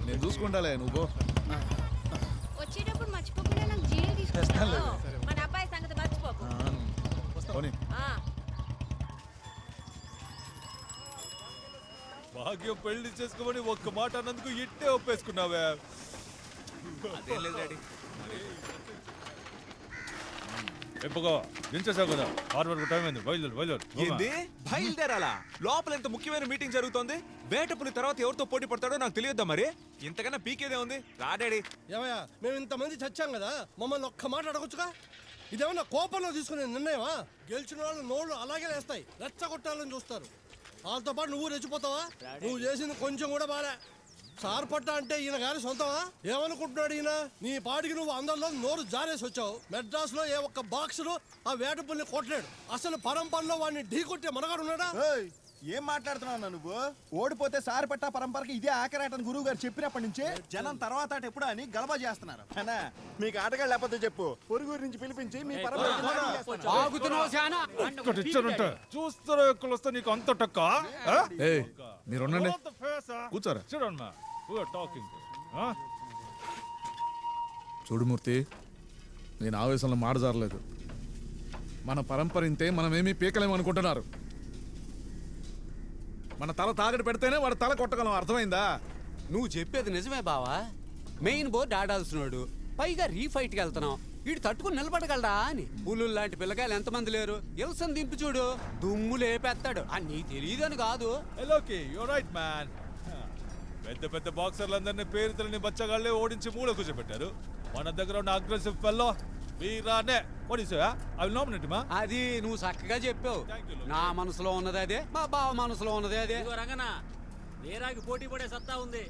నేను చూసుకుంటాలే నువ్వు వచ్చేటప్పుడు మర్చిపోకుండా నాకు జీలు తీసుకొస్తాను. మన అబ్బాయి సంగతి మర్చిపోకు. భాగ్యం పెళ్లి చేసుకోమని ఒక్క మాట అన్నందుకు ఇట్టే ఒప్పేసుకున్నావే. అదేం లేదు డాడీ. ఎప్పుకో దించేసావు కదా, 6 వరకు టైం అయింది. బయలుదేరు. ఏంది బయలుదేరాలా? లోపల ఎంత ముఖ్యమైన మీటింగ్ జరుగుతోంది. వేటపులి తర్వాత ఎవరితో పోటీ పడతాడో నాకు తెలియద్దా మరి? ఇంతకన్నా పీకేదే ఉంది. రా డాడీ. ఏమయ్యా, మేము ఇంతమంది చచ్చాం కదా, మమ్మల్ని ఒక్క మాట అడగొచ్చుగా. ఇదేమన్నా కోపంలో తీసుకునే నిర్ణయమా? గెలిచిన వాళ్ళు నోళ్ళు అలాగే లేస్తాయి, రెచ్చగొట్టాలని చూస్తారు. వాళ్ళతో పాటు నువ్వు రెచ్చిపోతావా? నువ్వు చేసింది కొంచెం కూడా బాలే. సార్ పట్ట అంటే ఈయన గారి సొంతమా? ఏమనుకుంటున్నాడు ఈయన? నీ పాటికి నువ్వు అందరిలో నోరు జారేసి వచ్చావు. మెడ్రాస్ లో ఏ ఒక్క బాక్సులు ఆ వేటపుల్ని కొట్టలేడు. అసలు పరంపరలో వాడిని ఢీ కొట్టే మనగాడు ఉన్నాడా? ఏం మాట్లాడుతున్నావు నువ్వు? ఓడిపోతే సారి పట్టా పరంపరకి ఇదే ఆఖరాటని గురువు గారు చెప్పినప్పటి నుంచి జనం తర్వాత ఎప్పుడు అని గలబా చేస్తున్నారు. మీకు ఆటగాళ్ళు లేకపోతే చెప్పు, పొరుగురు నుంచి పిలిపించి మీ చూస్తారో ఎక్కడొస్తా నీకు అంత టక్క. మీరుండండి, కూర్చోరా. చూడుమూర్తి, నేను ఆవేశంలో మాట జారలేదు. మన పరంపర ఇంతే, మనమేమీ పీకలేమనుకుంటున్నారు. మన తల తాగడి పెడితేనే వాడు తల కొట్టగలం, అర్థమైందా? నువ్వు చెప్పేది నిజమే బావా. మెయిన్ బోర్డు ఆడాల్సినోడు, పైగా రీఫైట్కి వెళ్తున్నావు. వీడు తట్టుకుని నిలబడగలడా అని. పులు లాంటి పిల్లకాయలు ఎంతమంది లేరు. ఎల్సన్ దింపి చూడు, దుమ్ము లేపేస్తాడు. నీకు తెలియదని కాదు. పెద్ద పెద్ద బాక్సర్లందరినీ పేరు తెలియని బచ్చగాళ్లే ఓడించి మూల కూర్చోబెట్టారు. మన దగ్గర ఉన్న అగ్రెసివ్ ఫెల్లో వీరానే. అది నువ్వు చక్కగా చెప్పావు. నా మనసులో ఉన్నది అదే, మా బావ మనసులో ఉన్నది అదే. రంగనా, వీరాకి పోటీ పడే సత్తా ఉంది.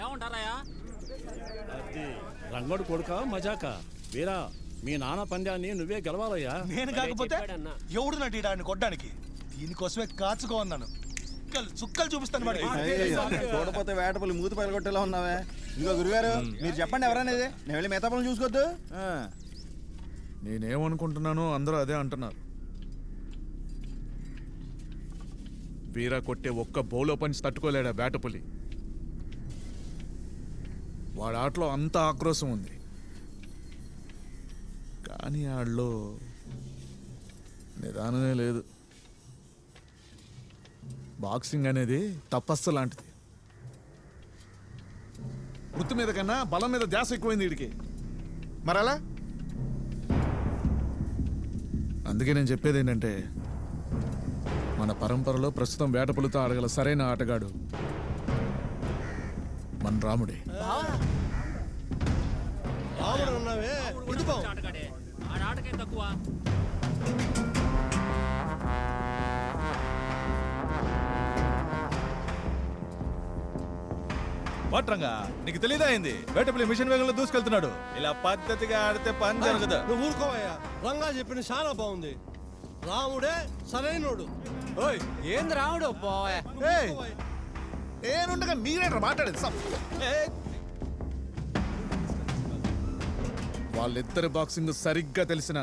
ఏమంటారాయా? అది రంగోడు కొడుక మజాక. వీరా, మీ నాన్న పంద్యాన్ని నువ్వే గెలవాలయ్యా. నేను కాకపోతే ఎవడు నటీడాన్ని కొట్టడానికి? దీనికోసమే కాచుకో అన్నాను. చుక్కలు చూపిస్తాను వాడికి. చూడపోతే వేటపుల్లి మూతి పగలగొట్టేలా ఉన్నావే. ఇంకో గురుగారు, మీరు చెప్పండి ఎవరనేది. నేను వెళ్ళి మిగతా పనులు చూసుకోవద్దు. నేనేమనుకుంటున్నానో అందరూ అదే అంటున్నారు. వీరా కొట్టే ఒక్క బౌలో పంచి తట్టుకోలేడా వేటపులి. వాడి ఆటలో అంత ఆక్రోశం ఉంది, కానీ ఆడలో నిదానమే లేదు. బాక్సింగ్ అనేది తపస్సు లాంటిది. వృత్తి మీద కన్నా బలం మీద ధ్యాస ఎక్కువైంది వీడికి. మరలా అందుకే నేను చెప్పేది ఏంటంటే, మన పరంపరలో ప్రస్తుతం వేటపులితో ఆడగల సరైన ఆటగాడు మన రాముడే. వాట్రంగా నీకు తెలియదా అయింది? వేటపులి మిషన్ వేగంలో దూసుకెళ్తున్నాడు. ఇలా పద్ధతిగా ఆడితే పని జరగదు. నువ్వు ఊరుకోవయ్యా. రంగా చెప్పిన చాలా బాగుంది. రాముడే సరైనోడు. ఏంది రాముడు? నేనుండగా మీరేట్రా మాట్లాడేది? వాళ్ళిద్దరి బాక్సింగ్ సరిగ్గా తెలిసిన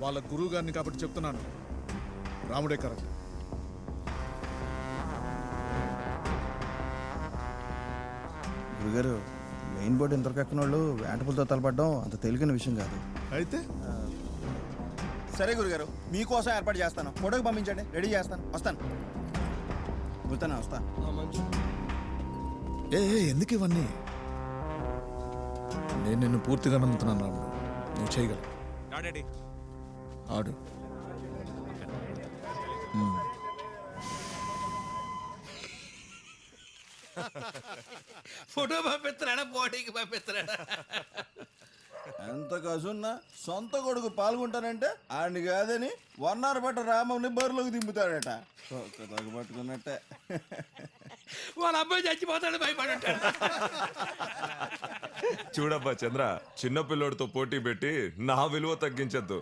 వాళ్ళ గురువు గారిని కాబట్టి చెప్తున్నాను, రాముడే కరెక్ట్. గురుగారు, మెయిన్ బోర్డు ఇంతకు ఎక్కిన వాళ్ళు వేటపులతో తలపడడం అంత తేలికైన విషయం కాదు. అయితే సరే గురుగారు, మీకోసం ఏర్పాటు చేస్తాను. ఫోటోకి పంపించండి, రెడీ చేస్తాను. వస్తాను. వస్తా. ఎందుకు ఇవన్నీ? నేను నిన్ను పూర్తిగా నమ్ముతున్నాను రాముడు, నువ్వు చేయగలవు. ఆడు. ఫోటో పంపిస్తున్నాడా, పోటీకి పంపిస్తున్నాడా? ఎంత కసున్నా సొంత కొడుకు పాల్గొంటానంటే ఆడిని కాదని 1 hour పట్ట రామని బరిలోకి దింపుతాడట. పట్టుకున్నట్టే వాళ్ళ అబ్బాయి చచ్చిపోతాడు భయపడ్డాడు. చూడబ్బా చంద్ర, చిన్నపిల్లోడితో పోటీ పెట్టి నా విలువ తగ్గించద్దు.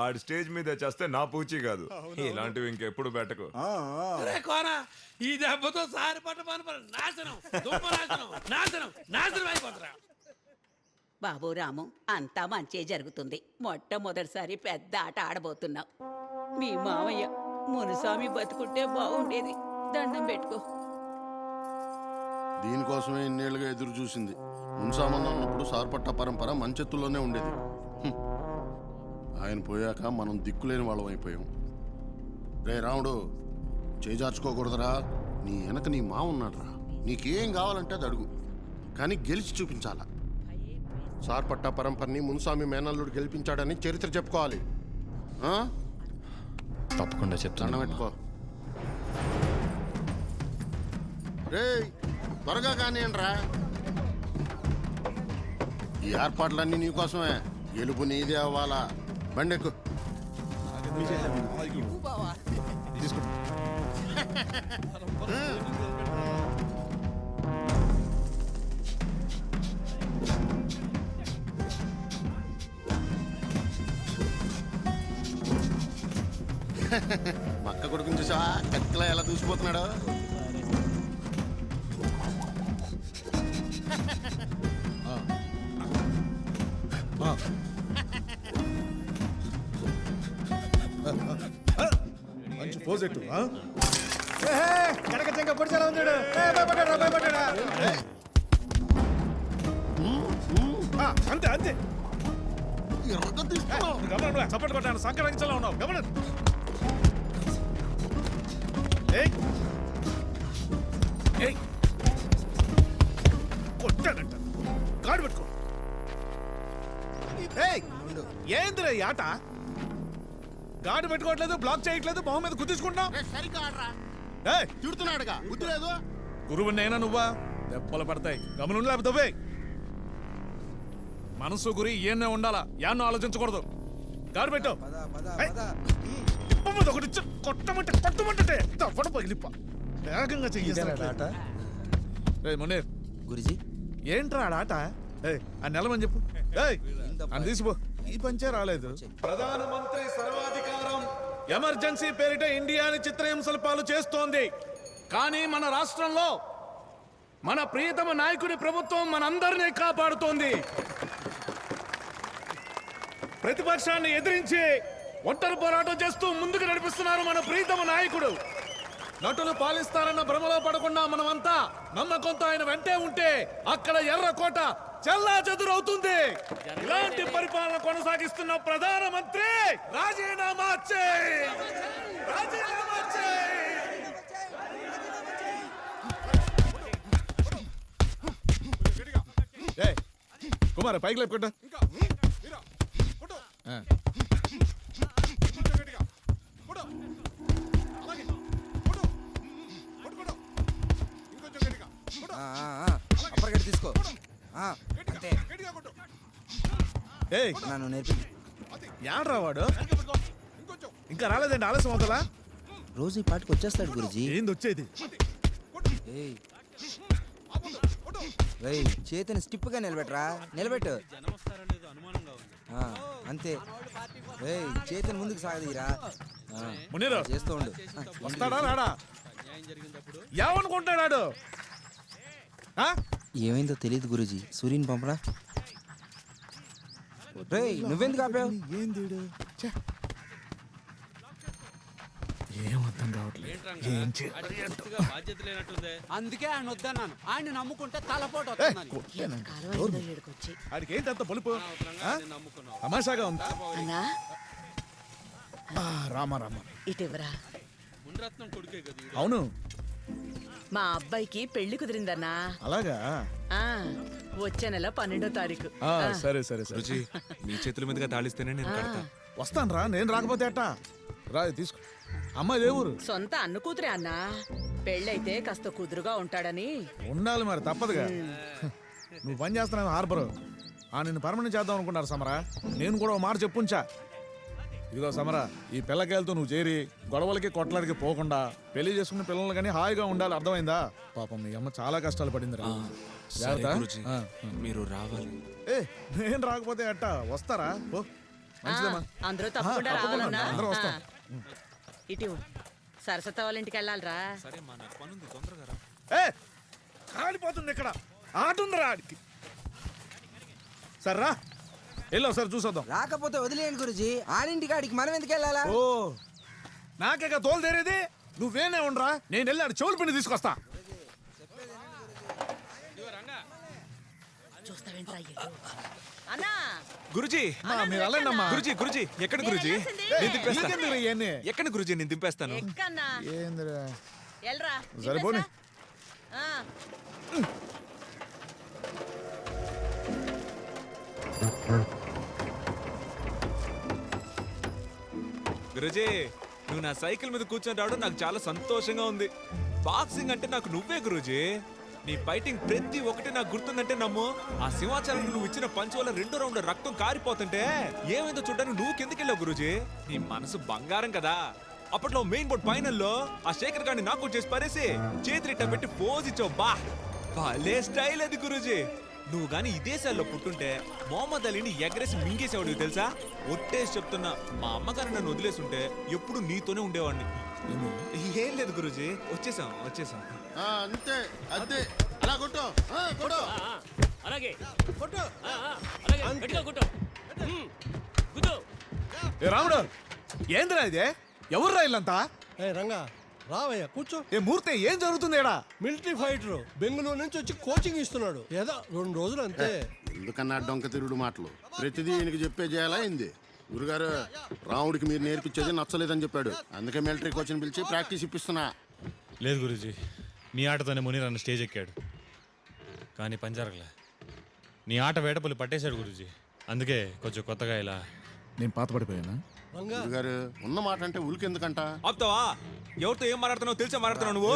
ఆడి స్టేజ్ మీద చేస్తే నా పూచి కాదు. ఇలాంటివి ఇంకెప్పుడు పెట్టకు. ఈ దెబ్బతో సారి పట్ట నాశనం అయిపోతున్నా. బాబు రాము, అంతా మంచే జరుగుతుంది. మొట్టమొదటిసారి పెద్ద ఆట ఆడబోతున్నాం. మీ మావయ్య మునుస్వామి బతుకుంటే బాగుండేది. దండం పెట్టుకో. దీనికోసమే ఇన్నేళ్లుగా ఎదురు చూసింది. మున్సామన్న ఉన్నప్పుడు సార్పట్ట పరంపర మంచెత్తుల్లోనే ఉండేది. ఆయన పోయాక మనం దిక్కులేని వాళ్ళం అయిపోయాం. రే రాముడు, చేజార్చుకోకూడదురా. నీ వెనక నీ మా ఉన్నాడురా. నీకేం కావాలంటే అది అడుగు, కానీ గెలిచి చూపించాలా. సార్పట్ట పరంపరని మున్సామి మేనల్లుడు గెలిపించాడని చరిత్ర చెప్పుకోవాలి. తప్పకుండా చెప్తాను. పెట్టుకో. రే త్వరగా కానివ్వండిరా. ఈ ఏర్పాట్లన్నీ నీకోసమే. గెలుపు నీదే అవ్వాలా. బండెక్కు. మక్క కొడుకుని చూసావా కత్తిలా ఎలా దూసిపోతున్నాడు. మంచి పోజెట్టు. అంతే అంతే చప్పట్లు కొట్టాను. సంకరించలా ఉన్నావు. గమనం. కొట్టానంట. గాడి పెట్టుకో. ఏందిరా ఈ ఆట? గాడి పెట్టుకోవట్లేదు, బ్లాక్ చేయట్లేదు, మొహం మీద గుద్దించుకుంటున్నావు. తిడుతున్నాడుగా బుద్ధి లేదు. గురువు నేనా నువ్వా? దెబ్బలు పడతాయి. గమనం లేకపోతే మనసు గురి ఏనే ఉండాలా, యాన్నో ఆలోచించకూడదు. గాడి పెట్టు. ఒకటి కొట్టమంటే కొట్టమంటే తప్పడు పగిలిప్ప. వేగంగా చెయ్యాట. మునీర్ గురుజీ ఏంట్రా ఆట? ఆ నెలమని చెప్పు. అని తీసిపో. ఈ పంచే రాలేదు. ప్రధానమంత్రి సర్వాధికారం ఎమర్జెన్సీ పేరిట ఇండియాని చిత్రహింసల పాలు చేస్తోంది. కానీ మన రాష్ట్రంలో మన ప్రియతమ నాయకుడి ప్రభుత్వం మనందరినీ కాపాడుతోంది. ప్రతిపక్షాన్ని ఎదిరించి ఒంటరి పోరాటం చేస్తూ ముందుకు నడిపిస్తున్నారు మన ప్రియతమ నాయకుడు. నటులు పాలిస్తారన్న భ్రమలో పడకుండా మనమంతా నమ్మకంతో ఆయన వెంటే ఉంటే అక్కడ ఎర్రకోట చెల్లా చెదురవుతుంది. ఇలాంటి పరిపాలన కొనసాగిస్తున్న ప్రధానమంత్రి రాజీనామా చేయి. రాజీనామా చేయి. కుమార్ పైకి లేపుకుంటా. తీసుకో. నన్ను నేర్పి. యాడ్రా వాడు? ఇంకా రాలేదండి, ఆలస్యం అవుతుందా? రోజు ఈ పాటికి వచ్చేస్తాడు గురుజీ. ఏంది వచ్చేది? చేతిని స్టిప్ గా నిలబెట్టరా. నిలబెట్టు. అంతే. చేతిని ముందుకు సాగదీరా. మునీరు చేస్తూ ఉండు. వస్తాడా రాడా? ఏమనుకుంటాడు? ఏమైందో తెలియదు గురుజీ. సూర్యుని పంపడా. నువ్వెందుకు ఆపావు? అందుకే ఆయన వద్దన్నాను. ఆయన నమ్ముకుంటే తలపోటు వస్తుందని. ఆడికి ఏంటి అంత పొలుపు? తమాషాగా ఉంది. రామా రామా ఇటివరా. అవును, మా అబ్బాయికి పెళ్లి కుదిరిందన్నా. అలాగా? వచ్చే నెల 12వ తారీఖు. సరే సరే సరే. మీ చేతుల మీదుగా తాళిస్తేనే నేను కడతా. వస్తాను రా. నేను రాకపోతే అట్టా రా. తీసుకో. అమ్మాయి ఏ ఊరు? సొంత అన్న కూతురే అన్నా. పెళ్ళైతే కాస్త కుదురుగా ఉంటాడని. ఉండాలి మరి, తప్పదుగా. నువ్వు పని చేస్తున్నావు హార్బర్. నిన్ను పర్మనెంట్ చేద్దాం అనుకుంటారు సమరా. నేను కూడా ఓ మాట చెప్పుంచా. ఇదిగో సమరా, ఈ పిల్లకాయలతో నువ్వు చేరి గొడవలకి కొట్లాడికి పోకుండా పెళ్లి చేసుకున్న పిల్లలు కానీ హాయిగా ఉండాలి. అర్థమైందా? పాపం మీ అమ్మ చాలా కష్టాలు పడింది. మీరు రావాలి. నేను రాకపోతే అట్ట వస్తారా? మంచిదమ్మా. అందరూ తప్పకుండా రావాలన్నా. అందరూ వస్తాం. ఇటు సరస్వతి వాళ్ళ ఇంటికి వెళ్ళాలరా. కాలిపోతుంది ఇక్కడ. ఆట ఉందిరా ఆడికి. సర్రా వెళ్ళావు సార్, చూసొద్దాం. రాకపోతే వదిలేయండి గురుజీ. ఆడింటికి ఆడికి మనం ఎందుకు వెళ్ళాలా? ఓ నాకేగా తోలు తెరేది. నువ్వేనే ఉండరా, నేను వెళ్ళాడు చెవులు పిండి తీసుకొస్తా. అన్నా గురుజీ మీరు అలాంటమ్మా గురుజీ గురుజీ ఎక్కడ గురుజీ నేను దింపేస్తా నీకెందుకు ఇవన్నీ ఎక్కడ గురుజీ నేను దింపేస్తాను ఎక్కన్నా ఏందిరా ఎల్రా సరిపోని గురుజీ నువ్వు నా సైకిల్ మీద కూర్చొని రావడం నాకు చాలా సంతోషంగా ఉంది బాక్సింగ్ అంటే నాకు నువ్వే గురుజీ నీ ఫైటింగ్ ప్రతి ఒక్కటి నాకు గుర్తుందంటే నమ్ము ఆ సింహాచలం నువ్వు ఇచ్చిన పంచ్ వల్ల 2 రౌండ్ల రక్తం కారిపోతుంటే ఏమైందో చూడడానికి నువ్వు కిందకెళ్ళావు గురుజీ నీ మనసు బంగారం కదా అప్పట్లో మెయిన్ బోర్డ్ ఫైనల్లో ఆ శేఖర్ గారిని నాకు చేసి పరేసి చేతిరిట్ట పెట్టి పోజ్ ఇచ్చావు భలే స్టైల్ అది గురుజీ నువ్వు గాని ఈ దేశాల్లో పుట్టుంటే మొహమ్మద్ అలీని ఎగరేసి మింగేసేవాడు తెలుసా ఒట్టేసి చెప్తున్నా మా అమ్మగారు నన్ను వదిలేసుంటే ఎప్పుడు నీతోనే ఉండేవాడిని ఏం లేదు గురుజీ వచ్చేసాం అంతే అదే అలా కొట్టు కొట్టు అలాగే కొట్టు అలాగే గట్టిగా కొట్టు గుద్దు ఏ రాముడు ఏందిరా ఇదే ఎవర్రా ఇల్లంతా ఏ రంగా రావయ్యా కూర్చో. ఏ మూర్తి ఏం జరుగుతుంది ఈడ? మిలిటరీ ఫైటర్ బెంగళూరు నుంచి వచ్చి కోచింగ్ ఇస్తున్నాడు. ఏదో 2 రోజులు అంతే. ఎందుకన్నా డొంక తిరుగుడు మాటలు ప్రతిదీ ఈయనకి చెప్పే చేయాలా అయింది. గురుగారు రాముడికి మీరు నేర్పించేది నచ్చలేదని చెప్పాడు. అందుకే మిలిటరీ కోచింగ్ పిలిచి ప్రాక్టీస్ ఇప్పిస్తున్నా. లేదు గురూజీ, నీ ఆటతోనే ముని నన్ను స్టేజ్ ఎక్కాడు, కానీ పని జరగలే. నీ ఆట వేటపల్లి పట్టేశాడు గురూజీ. అందుకే కొంచెం కొత్తగా ఇలా నేను పాత పడిపోయానా? గురుగారు ఉన్న మాట అంటే ఉలికెందుకంట? ఆపుతావా? ఎవరితో ఏం మాట్లాడుతున్నావు తెలిసే మాట్లాడుతున్నావు నువ్వు?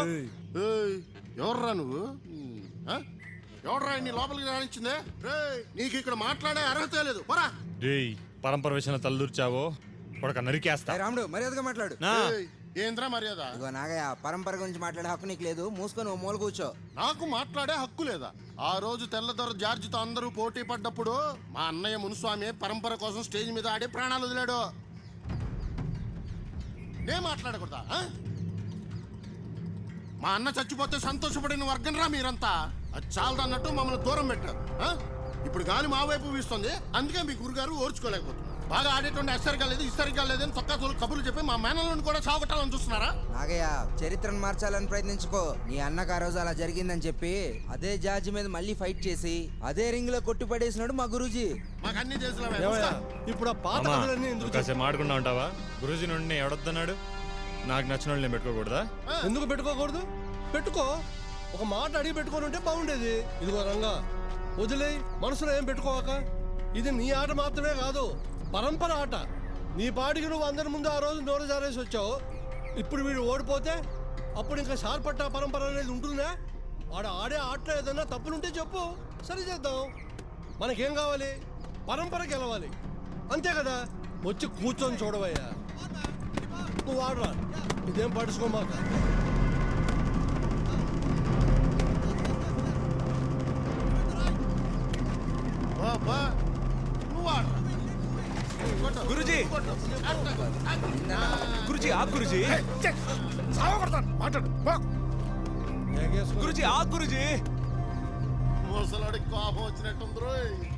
ఎవర్రా నువ్వు? ఎవడరా నీ లోపలికి రానిచ్చిందే? నీకు ఇక్కడ మాట్లాడే అర్హత లేదు. పోరా. రేయ్, పరంపర విషయంలో తలదూర్చావో కొడక నరికేస్తా. రాముడు మర్యాదగా మాట్లాడు. ఏంద్రా మర్యాద? ఇగో నాగయ్య, పరంపర గురించి మాట్లాడే హక్కు నీకు లేదు. మూసుకొని ఓ మూల కూర్చో. నాకు మాట్లాడే హక్కు లేదా? ఆ రోజు తెల్లదొర జార్జితో అందరూ పోటీ పడ్డప్పుడు మా అన్నయ్య మునుస్వామి పరంపర కోసం స్టేజ్ మీద ఆడి ప్రాణాలు వదిలాడు. నే మాట్లాడకూడదా? మా అన్న చచ్చిపోతే సంతోషపడిన వర్గం రా మీరంతా. అది చాలదన్నట్టు మమ్మల్ని దూరం పెట్టారు. ఇప్పుడు గాలి మా వైపు వీస్తుంది, అందుకే మీ గురుగారు ఓర్చుకోలేకపోతున్నారు. బాగా ఆడేటువంటి అసరిగా లేదు, ఇసరిగా లేదని తొక్క తోలు కబుర్లు చెప్పి మా మేనలను కూడా సాగొట్టాలని చూస్తున్నారా? నాగయ్య, చరిత్రను మార్చాలని ప్రయత్నించుకో. నీ అన్నకు ఆ రోజు అలా జరిగిందని చెప్పి అదే జార్జి మీద మళ్ళీ ఫైట్ చేసి అదే రింగ్ లో కొట్టి పడేసినాడు మా గురూజీ. మాకు అన్ని తెలుసు. ఇప్పుడు ఆ పాత కథలన్నీ ఎందుకు కాసేపు ఆడుకుంటా ఉంటావా? గురూజీ నుండి ఎవడొద్దన్నాడు? నాకు నచ్చిన వాళ్ళు నేను పెట్టుకోకూడదా? ఎందుకు పెట్టుకోకూడదు? పెట్టుకో. ఒక మాట అడిగి పెట్టుకొని ఉంటే బాగుండేది. ఇదిగో రంగా, వదిలే మనసులో ఏం పెట్టుకోవాక. ఇది నీ ఆట మాత్రమే కాదు, పరంపర ఆట. నీ పాటికి నువ్వు అందరి ముందు ఆ రోజు నోరు జారేసి వచ్చావు. ఇప్పుడు వీడు ఓడిపోతే అప్పుడు ఇంకా షార్పట్ట పరంపర అనేది ఉంటుందా? ఆడే ఆటలో ఏదైనా తప్పులుంటే చెప్పు, సరి చేద్దాం. మనకేం కావాలి? పరంపర గెలవాలి, అంతే కదా. వచ్చి కూర్చొని చూడవయ్యా. నువ్వు ఆడరా, ఇదేం పడుచుకోమాక. గురుజీ గురుజీ ఆ గురుజీ మాట్లాడు. గురుజీ ఆ గురుజీ ముసలాడికి కోపం వచ్చినట్టుంది.